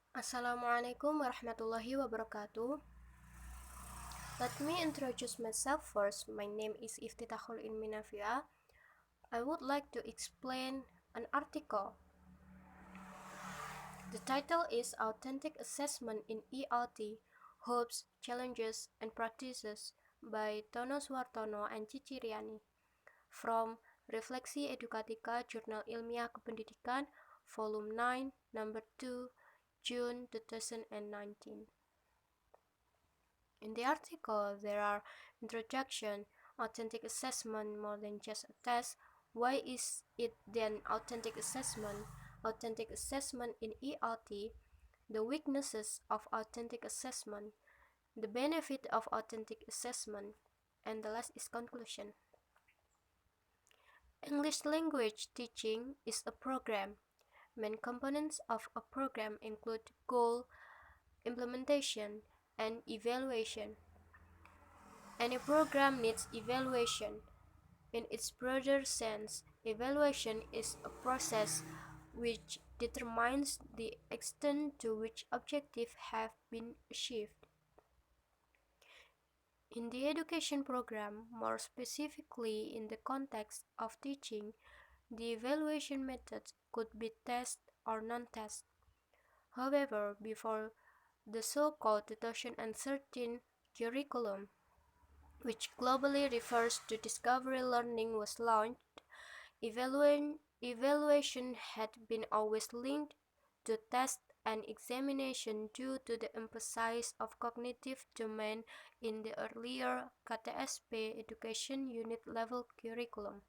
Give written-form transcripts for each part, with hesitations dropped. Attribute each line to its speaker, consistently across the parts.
Speaker 1: Assalamualaikum warahmatullahi wabarakatuh. Let me introduce myself first. My name is Iftitakhul Ilmi Nafia. I would like to explain an article. The title is Authentic Assessment in ELT: Hopes, Challenges, and Practices by Tono Suartono and Cici Riani from Refleksi Edukatika Jurnal Ilmiah Kependidikan Volume 9, Number 2, June 2019. In the article, there are introduction, authentic assessment more than just a test. Why is it then authentic assessment? Authentic assessment in ELT, the weaknesses of authentic assessment, the benefit of authentic assessment, and the last is conclusion. English language teaching is a program. Main components of a program include goal, implementation, and evaluation. Any program needs evaluation. In its broader sense, evaluation is a process which determines the extent to which objectives have been achieved. In the education program, more specifically in the context of teaching, the evaluation methods could be test or non-test. However, before the so-called 2013 curriculum, which globally refers to discovery learning, was launched, evaluation had been always linked to test and examination due to the emphasis of cognitive domain in the earlier KTSP education unit level curriculum.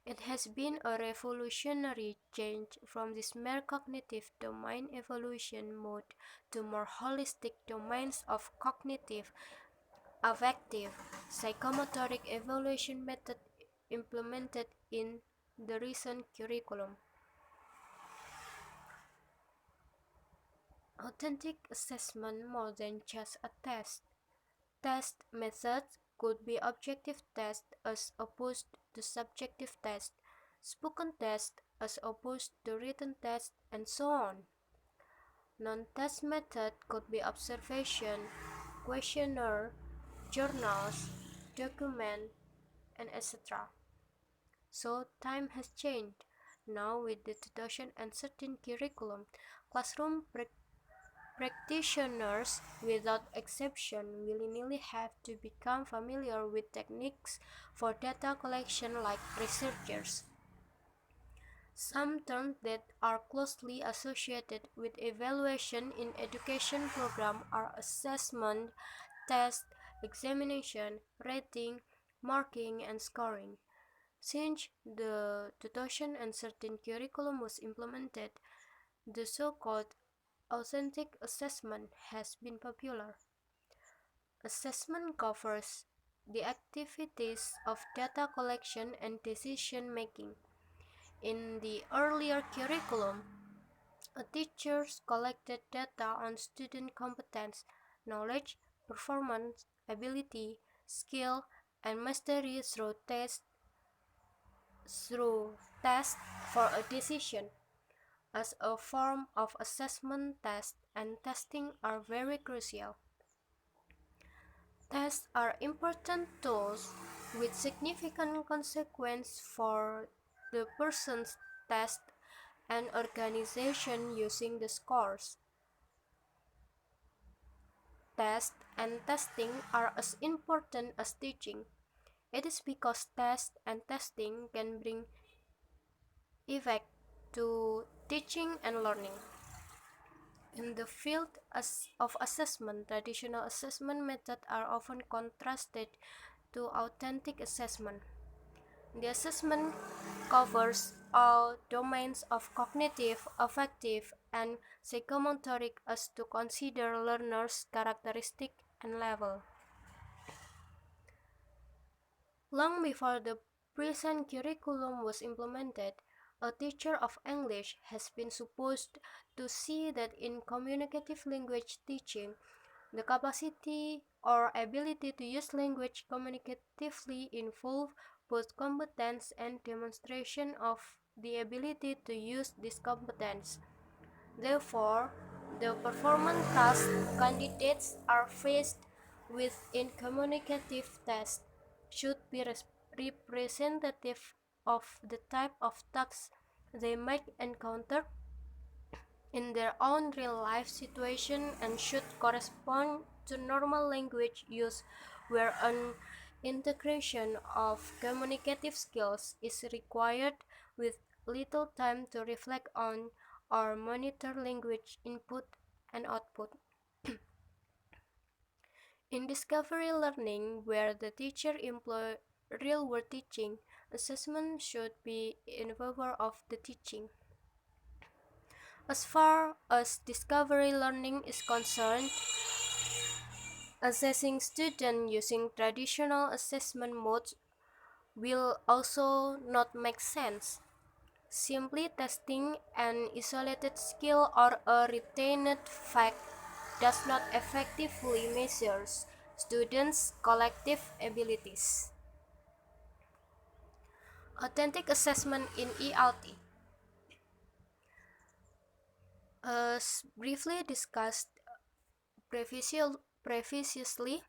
Speaker 1: It has been a revolutionary change from this mere cognitive domain evaluation mode to more holistic domains of cognitive, affective, psychomotoric evaluation method implemented in the recent curriculum. Authentic assessment more than just a test. Test methods could be objective test as opposed to subjective test, spoken test as opposed to written test, and so on. Non-test method could be observation, questionnaire, journals, document, and etc. So time has changed. Now with the 2013 curriculum, classroom practitioners without exception willy-nilly have to become familiar with techniques for data collection like researchers. Some terms that are closely associated with evaluation in education program are assessment, test, examination, rating, marking, and scoring. Since the 2013 curriculum was implemented, the so-called authentic assessment has been popular. Assessment covers the activities of data collection and decision making. In the earlier curriculum, teachers collected data on student competence, knowledge, performance, ability, skill, and mastery through tests for a decision. As a form of assessment, test and testing are very crucial. Tests are important tools with significant consequence for the person's test and organization using the scores. Test and testing are as important as teaching. It is because test and testing can bring effect to teaching and learning. In the field of assessment, traditional assessment methods are often contrasted to authentic assessment. The assessment covers all domains of cognitive, affective, and psychomotoric as to consider learners' characteristic and level. Long before the present curriculum was implemented, a teacher of English has been supposed to see that in communicative language teaching, the capacity or ability to use language communicatively involve both competence and demonstration of the ability to use this competence. Therefore, the performance task candidates are faced with in communicative tests should be representative of the type of tasks they might encounter in their own real-life situation and should correspond to normal language use where an integration of communicative skills is required with little time to reflect on or monitor language input and output. In discovery learning, where the teacher employs real-world teaching, assessment should be in favor of the teaching. As far as discovery learning is concerned, assessing students using traditional assessment modes will also not make sense. Simply testing an isolated skill or a retained fact does not effectively measure students' collective abilities. Authentic assessment in ELT. As briefly discussed previously,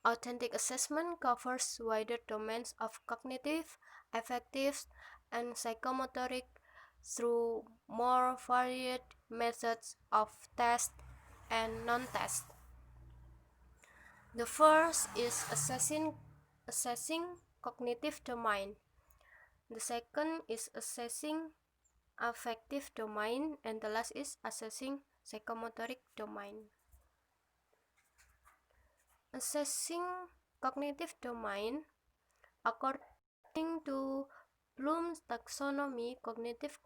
Speaker 1: authentic assessment covers wider domains of cognitive, affective, and psychomotoric through more varied methods of test and non-test. The first is assessing cognitive domain. The second is assessing affective domain, and the last is assessing psychomotoric domain. Assessing cognitive domain, according to Bloom's taxonomy, cognitive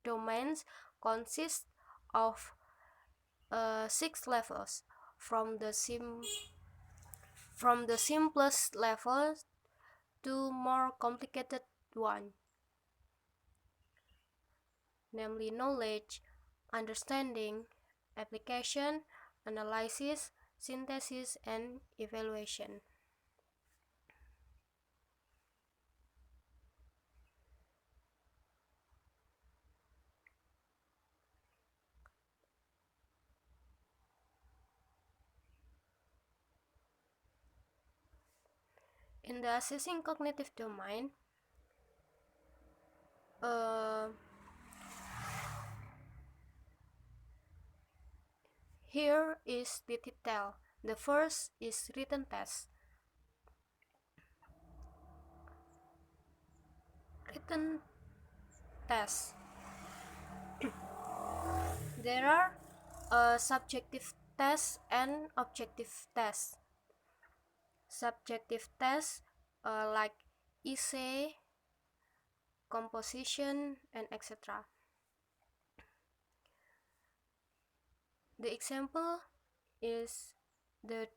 Speaker 1: domains consist of 6 levels, from the simplest level to more complicated one, namely knowledge, understanding, application, analysis, synthesis, and evaluation. In the assessing cognitive domain, here is the detail. The first is written test. Written test. There are subjective tests and objective tests. Subjective tests like essay, composition, and etc. The example is the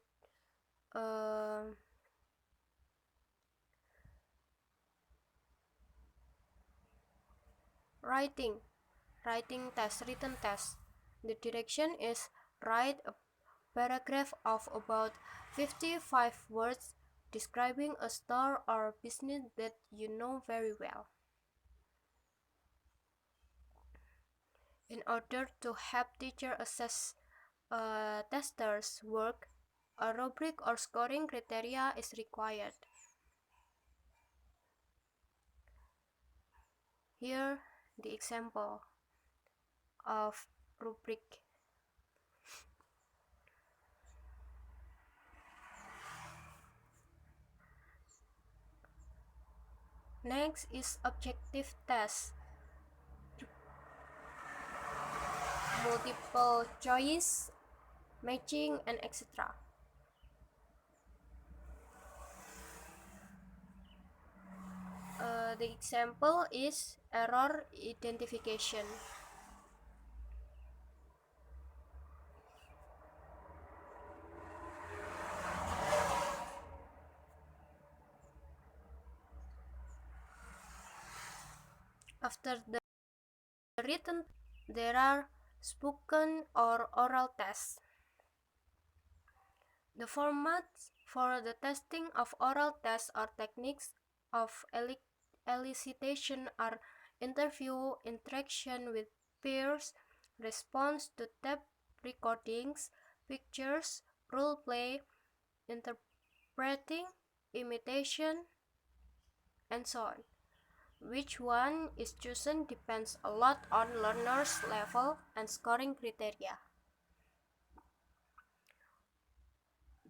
Speaker 1: writing test, written test. The direction is write a paragraph of about 55 words describing a store or business that you know very well. In order to help teacher assess testers' work, a rubric or scoring criteria is required. Here, the example of rubric. Next is objective test. Multiple choice, matching, and etc. The example is error identification. After the written, there are spoken or oral tests. The formats for the testing of oral tests or techniques of elicitation are interview, interaction with peers, response to tape recordings, pictures, role play, interpreting, imitation, and so on. Which one is chosen depends a lot on learners' level and scoring criteria.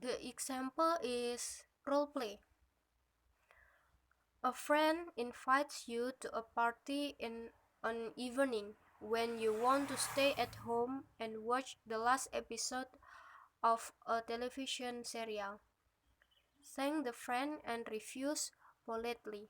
Speaker 1: The example is role play. A friend invites you to a party in an evening when you want to stay at home and watch the last episode of a television serial. Thank the friend and refuse politely.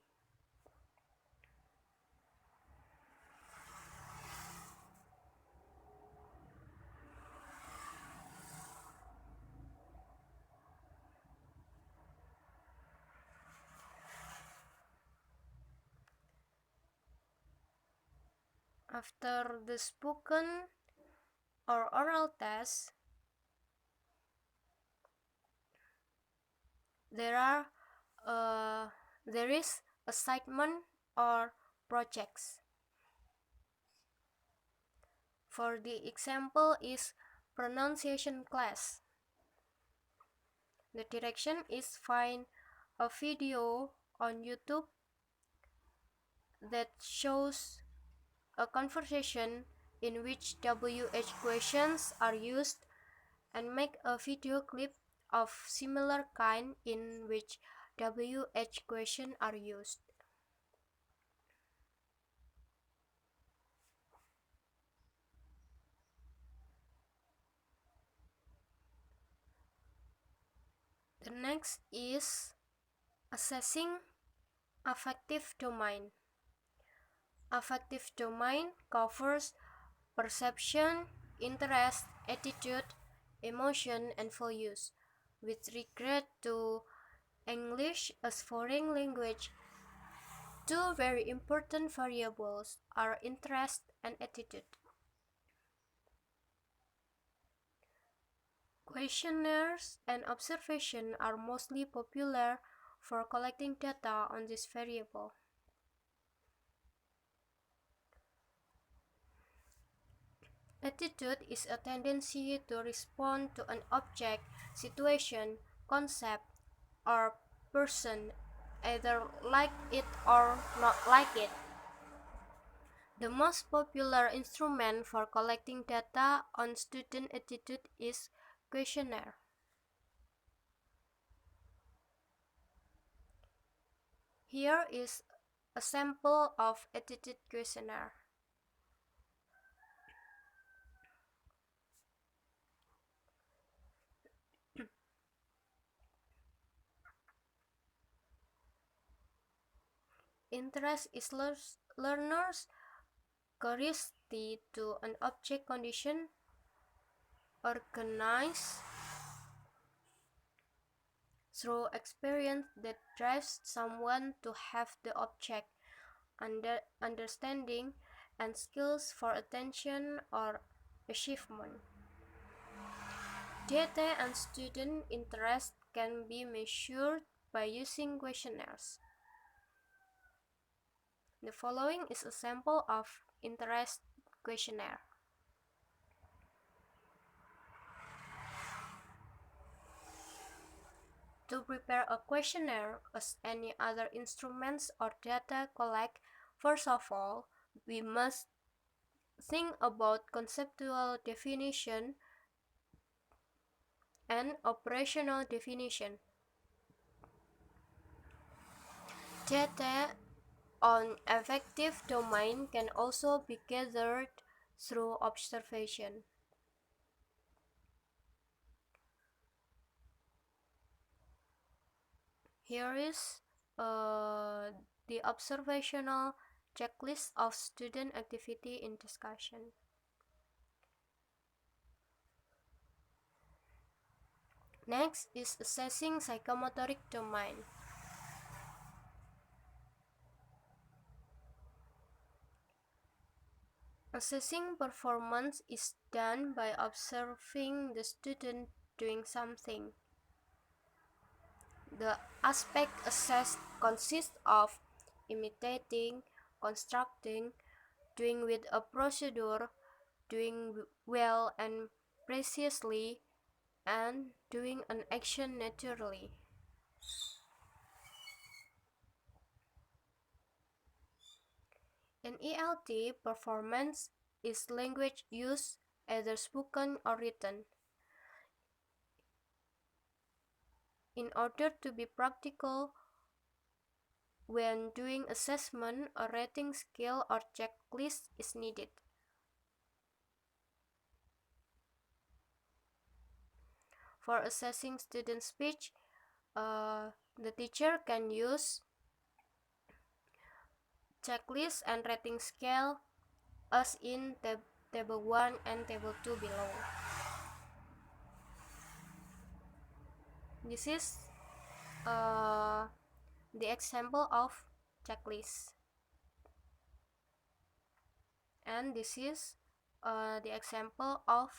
Speaker 1: After the spoken or oral test, there uh, is assignment or projects. For the example is pronunciation class. The direction is find a video on YouTube that shows a conversation in which WH questions are used and make a video clip of similar kind in which WH questions are used. The next is assessing affective domain. Affective domain covers perception, interest, attitude, emotion, and values. With regard to English as foreign language, two very important variables are interest and attitude. Questionnaires and observation are mostly popular for collecting data on this variable. Attitude is a tendency to respond to an object, situation, concept, or person, either like it or not like it. The most popular instrument for collecting data on student attitude is questionnaire. Here is a sample of attitude questionnaire. Interest is learners' curiosity to an object condition, organized through experience that drives someone to have the object, understanding, and skills for attention or achievement. Data and student interest can be measured by using questionnaires. The following is a sample of interest questionnaire. To prepare a questionnaire as any other instruments or data collect, first of all, we must think about conceptual definition and operational definition. Data on affective domain can also be gathered through observation. Here is the observational checklist of student activity in discussion. Next is assessing psychomotoric domain. Assessing performance is done by observing the student doing something. The aspect assessed consists of imitating, constructing, doing with a procedure, doing well and precisely, and doing an action naturally. In ELT, performance is language use, either spoken or written. In order to be practical, when doing assessment, a rating scale or checklist is needed. For assessing student speech, the teacher can use checklist and rating scale as in table 1 and table 2 below. This is the example of checklist, and this is the example of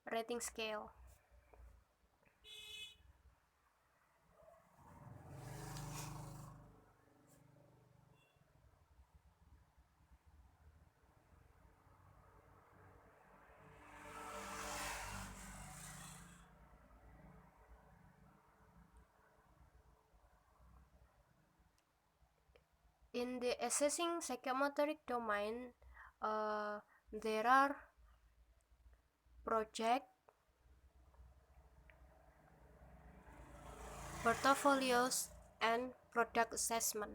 Speaker 1: rating scale. In the assessing psychomotoric domain, there are project, portfolios, and product assessment.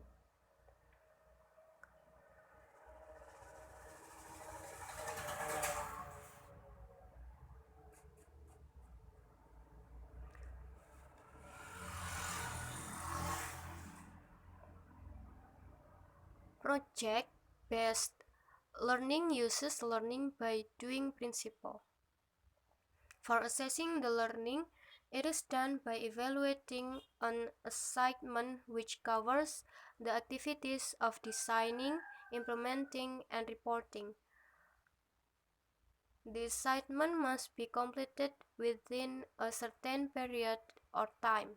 Speaker 1: Project-based learning uses learning by doing principle. For assessing the learning, it is done by evaluating an assignment which covers the activities of designing, implementing, and reporting. The assignment must be completed within a certain period or time.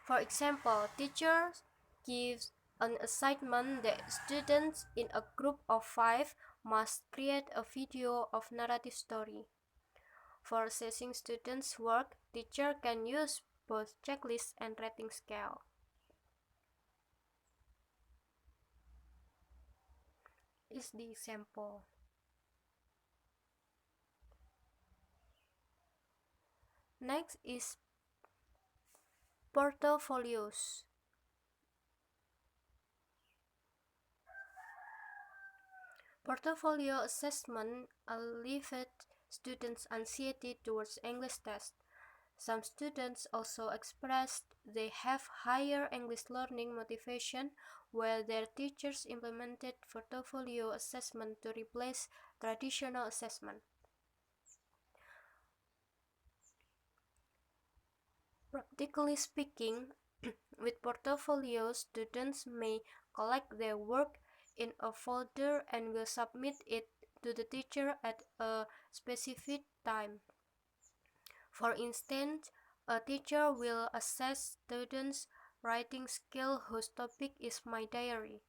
Speaker 1: For example, teachers gives an assignment that students in a group of 5 must create a video of narrative story. For assessing students' work, teacher can use both checklist and rating scale. Is the example. Next is portfolios. Portfolio assessment alleviates students' anxiety towards English test. Some students also expressed they have higher English learning motivation while their teachers implemented portfolio assessment to replace traditional assessment. Practically speaking, with portfolios, students may collect their work in a folder and will submit it to the teacher at a specific time. For instance, a teacher will assess students' writing skill whose topic is my diary.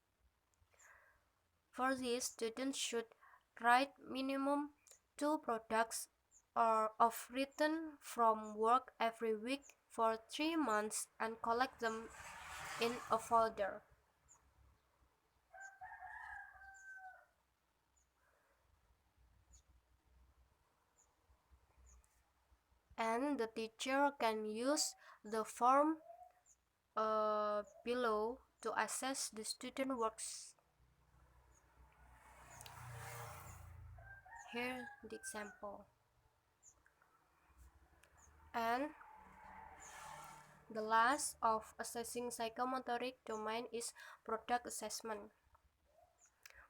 Speaker 1: For this, students should write minimum 2 products of written from work every week for 3 months and collect them in a folder. And the teacher can use the form below to assess the student works. Here the example. And the last of assessing psychomotoric domain is product assessment.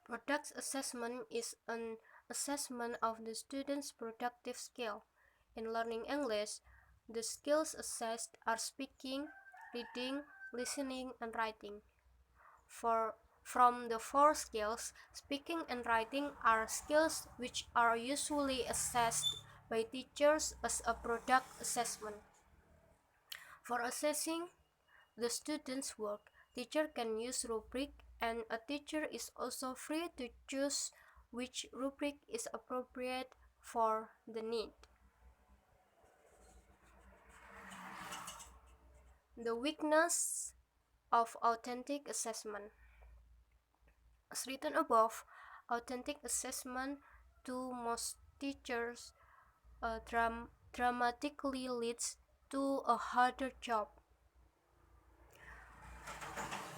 Speaker 1: Product assessment is an assessment of the student's productive skill. In learning English, the skills assessed are speaking, reading, listening, and writing. From the 4 skills, speaking and writing are skills which are usually assessed by teachers as a product assessment. For assessing the student's work, teacher can use rubric, and a teacher is also free to choose which rubric is appropriate for the need. The weakness of authentic assessment. As written above, authentic assessment to most teachers dramatically leads to a harder job.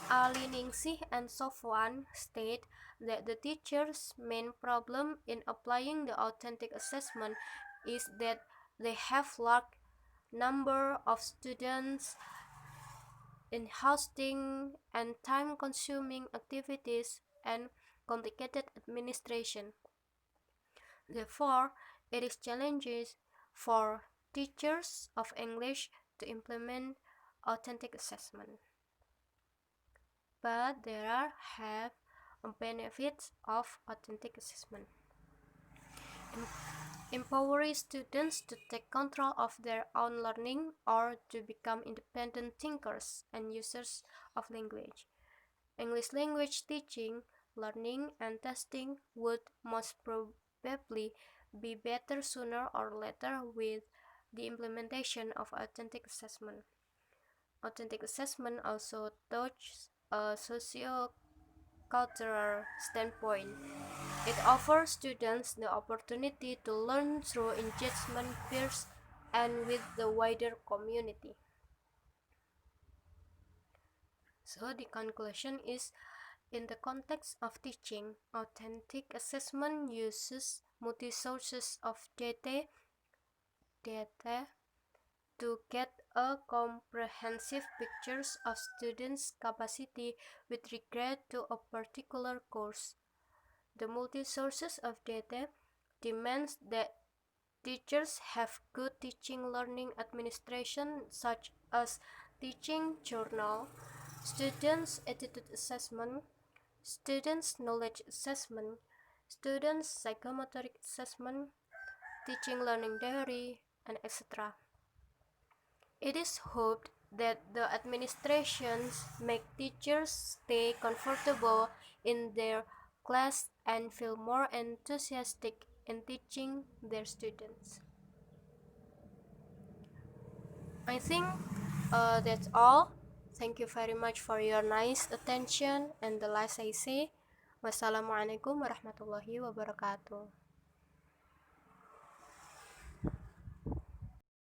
Speaker 1: Ali Ningsih and Sofwan state that the teacher's main problem in applying the authentic assessment is that they have large number of students in hosting and time-consuming activities and complicated administration. Therefore, it is challenging for teachers of English to implement authentic assessment. But there have benefits of authentic assessment. Empowering students to take control of their own learning or to become independent thinkers and users of language. English language teaching, learning, and testing would most probably be better sooner or later with the implementation of authentic assessment. Authentic assessment also touches a socio-cultural standpoint. It offers students the opportunity to learn through engagement, peers, and with the wider community. So the conclusion is, in the context of teaching, authentic assessment uses multi-sources of data to get a comprehensive picture of students' capacity with regard to a particular course. The multi-sources of data demands that teachers have good teaching learning administration, such as teaching journal, students' attitude assessment, students' knowledge assessment, students' psychomotoric assessment, teaching learning theory, and etc. It is hoped that the administrations make teachers stay comfortable in their class and feel more enthusiastic in teaching their students. I think that's all. Thank you very much for your nice attention, and the last I say, wassalamualaikum warahmatullahi wabarakatuh.